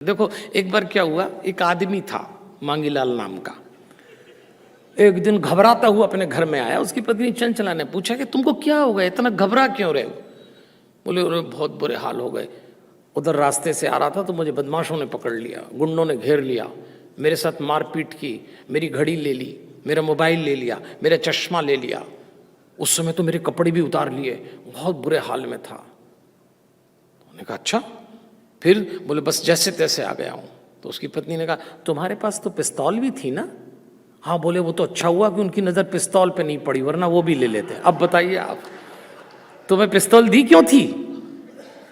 देखो एक बार क्या हुआ, एक आदमी था मांगीलाल नाम का। एक दिन घबराता हुआ अपने घर में आया। उसकी पत्नी चंचला ने पूछा कि तुमको क्या हो गया, इतना घबरा क्यों रहे हो? बोले अरे बहुत बुरे हाल हो गए। उधर रास्ते से आ रहा था तो मुझे बदमाशों ने पकड़ लिया, गुंडों ने घेर लिया, मेरे साथ मारपीट की, मेरी घड़ी ले ली, मेरा मोबाइल ले लिया, मेरा चश्मा ले लिया, उस समय तो मेरे कपड़े भी उतार लिए, बहुत बुरे हाल में था। उन्होंने कहा अच्छा फिर? बोले बस जैसे तैसे आ गया हूं। तो उसकी पत्नी ने कहा तुम्हारे पास तो पिस्तौल भी थी ना? हाँ। बोले वो तो अच्छा हुआ कि उनकी नजर पिस्तौल पे नहीं पड़ी, वरना वो भी ले लेते। अब बताइए आप, तुम्हें पिस्तौल दी क्यों थी?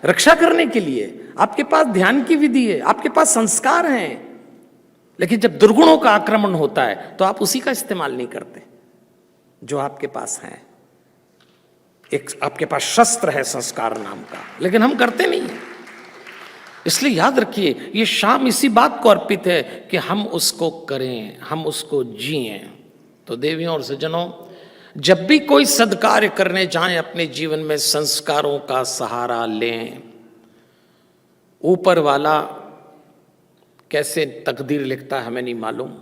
रक्षा करने के लिए। आपके पास ध्यान की विधि है, आपके पास संस्कार हैं, लेकिन जब दुर्गुणों का आक्रमण होता है तो आप उसी का इस्तेमाल नहीं करते जो आपके पास है। एक आपके पास शस्त्र है संस्कार नाम का, लेकिन हम करते नहीं है। इसलिए याद रखिए ये शाम इसी बात को अर्पित है कि हम उसको करें, हम उसको जिएं। तो देवियों और सज्जनों, जब भी कोई सद्कार्य करने जाएं अपने जीवन में संस्कारों का सहारा लें। ऊपर वाला कैसे तकदीर लिखता है हमें नहीं मालूम,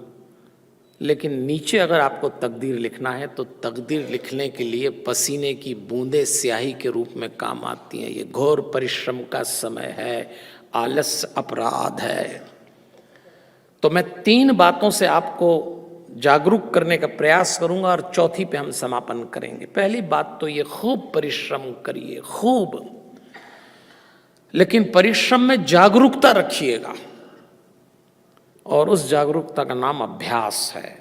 लेकिन नीचे अगर आपको तकदीर लिखना है तो तकदीर लिखने के लिए पसीने की बूंदें स्याही के रूप में काम आती हैं। ये घोर परिश्रम का समय है, आलस्य अपराध है। तो मैं 3 बातों से आपको जागरूक करने का प्रयास करूंगा और चौथी पे हम समापन करेंगे। पहली बात तो ये, खूब परिश्रम करिए, खूब, लेकिन परिश्रम में जागरूकता रखिएगा, और उस जागरूकता का नाम अभ्यास है।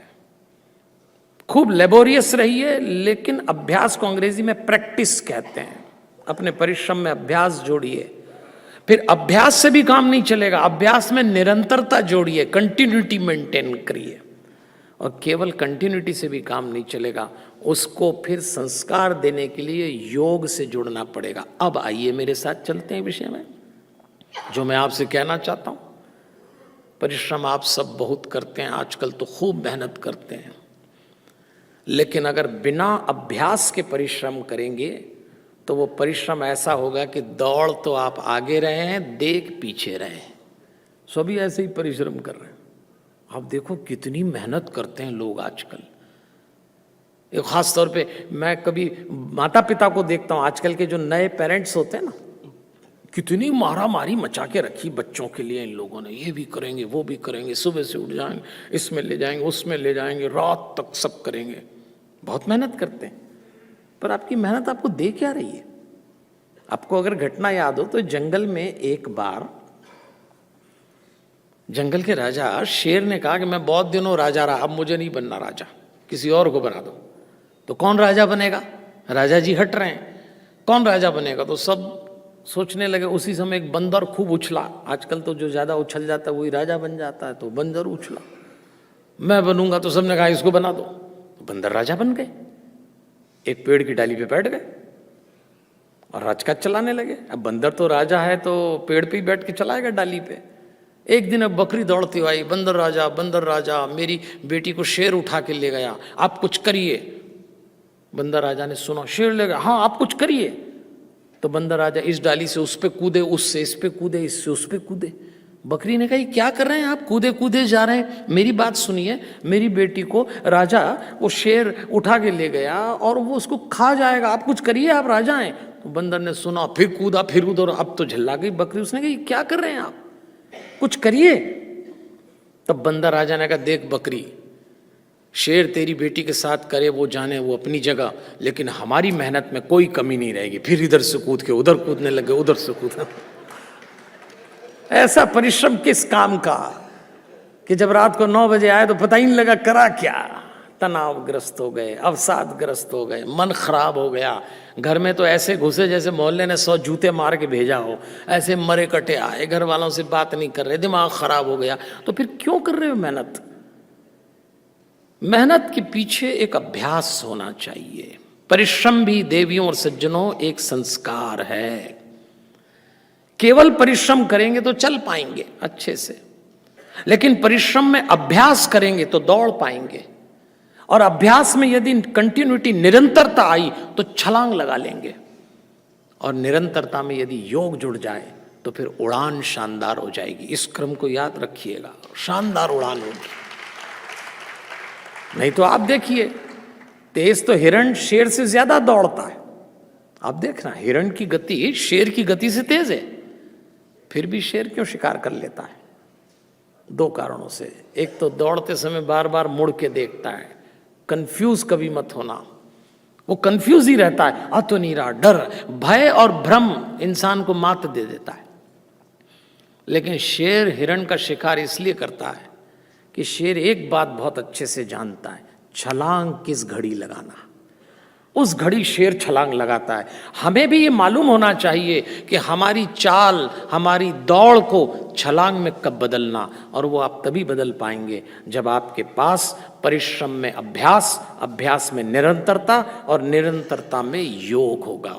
खूब लेबोरियस रहिए, लेकिन अभ्यास को अंग्रेजी में प्रैक्टिस कहते हैं। अपने परिश्रम में अभ्यास जोड़िए। फिर अभ्यास से भी काम नहीं चलेगा, अभ्यास में निरंतरता जोड़िए, कंटिन्यूटी मेंटेन करिए। और केवल कंटिन्यूटी से भी काम नहीं चलेगा, उसको फिर संस्कार देने के लिए योग से जुड़ना पड़ेगा। अब आइए मेरे साथ चलते हैं विषय में, जो मैं आपसे कहना चाहता हूं। परिश्रम आप सब बहुत करते हैं, आजकल तो खूब मेहनत करते हैं, लेकिन अगर बिना अभ्यास के परिश्रम करेंगे तो वो परिश्रम ऐसा होगा कि दौड़ तो आप आगे रहे हैं, देख पीछे रहे हैं। सभी ऐसे ही परिश्रम कर रहे हैं। आप देखो कितनी मेहनत करते हैं लोग आजकल। एक खास तौर पे मैं कभी माता पिता को देखता हूँ, आजकल के जो नए पेरेंट्स होते हैं ना, कितनी मारा मारी मचा के रखी बच्चों के लिए इन लोगों ने। ये भी करेंगे, वो भी करेंगे, सुबह से उठ जाएंगे, इसमें ले जाएंगे, उसमें ले जाएंगे, रात तक सब करेंगे। बहुत मेहनत करते हैं, पर आपकी मेहनत आपको दे क्या रही है? आपको अगर घटना याद हो तो जंगल में एक बार जंगल के राजा शेर ने कहा कि मैं बहुत दिनों राजा रहा, अब मुझे नहीं बनना राजा, किसी और को बना दो। तो कौन राजा बनेगा? राजा जी हट रहे हैं, कौन राजा बनेगा? तो सब सोचने लगे। उसी समय एक बंदर खूब उछला। आजकल तो जो ज्यादा उछल जाता है वही राजा बन जाता है, तो बंदर उछला, मैं बनूंगा। तो सबने कहा इसको बना दो। तो बंदर राजा बन गए, एक पेड़ की डाली पे बैठ गए और राजकाज चलाने लगे। अब बंदर तो राजा है तो पेड़ पे ही बैठ के चलाएगा डाली पे। एक दिन अब बकरी दौड़ती आई, बंदर राजा मेरी बेटी को शेर उठा के ले गया, आप कुछ करिए। बंदर राजा ने सुना शेर ले गया, हाँ आप कुछ करिए। तो बंदर राजा इस डाली से उस पे कूदे, उससे इस पे कूदे, इससे उस पे कूदे। बकरी ने कहा क्या कर रहे हैं आप, कूदे कूदे जा रहे हैं? मेरी बात सुनिए, मेरी बेटी को राजा वो शेर उठा के ले गया और वो उसको खा जाएगा, आप कुछ करिए, आप राजा हैं। तो बंदर ने सुना, फिर कूदा, फिर उधर, अब तो झल्ला गई बकरी। उसने कहा क्या कर रहे हैं आप, कुछ करिए। तब बंदर राजा ने कहा देख बकरी, शेर तेरी बेटी के साथ करे वो जाने, वो अपनी जगह, लेकिन हमारी मेहनत में कोई कमी नहीं रहेगी। फिर इधर से कूद के उधर कूदने लगे, उधर से कूदा। ऐसा परिश्रम किस काम का कि जब रात को 9 बजे आए तो पता ही नहीं लगा करा क्या। तनावग्रस्त हो गए, अवसादग्रस्त हो गए, मन खराब हो गया। घर में तो ऐसे घुसे जैसे मोहल्ले ने 100 जूते मार के भेजा हो, ऐसे मरे कटे आए, घर वालों से बात नहीं कर रहे, दिमाग खराब हो गया। तो फिर क्यों कर रहे हो मेहनत? मेहनत के पीछे एक अभ्यास होना चाहिए। परिश्रम भी देवियों और सज्जनों एक संस्कार है। केवल परिश्रम करेंगे तो चल पाएंगे अच्छे से, लेकिन परिश्रम में अभ्यास करेंगे तो दौड़ पाएंगे। और अभ्यास में यदि कंटिन्यूटी, निरंतरता आई तो छलांग लगा लेंगे। और निरंतरता में यदि योग जुड़ जाए तो फिर उड़ान शानदार हो जाएगी। इस क्रम को याद रखिएगा, शानदार उड़ान होगी। नहीं तो आप देखिए, तेज तो हिरण शेर से ज्यादा दौड़ता है। आप देखना, हिरण की गति शेर की गति से तेज है, फिर भी शेर क्यों शिकार कर लेता है? दो कारणों से। एक तो दौड़ते समय बार बार मुड़ के देखता है। कंफ्यूज कभी मत होना, वो कंफ्यूज ही रहता है। अतुनीरा डर, भय और भ्रम इंसान को मात दे देता है। लेकिन शेर हिरण का शिकार इसलिए करता है कि शेर एक बात बहुत अच्छे से जानता है, छलांग किस घड़ी लगाना। उस घड़ी शेर छलांग लगाता है। हमें भी ये मालूम होना चाहिए कि हमारी चाल, हमारी दौड़ को छलांग में कब बदलना, और वो आप तभी बदल पाएंगे जब आपके पास परिश्रम में अभ्यास, अभ्यास में निरंतरता और निरंतरता में योग होगा।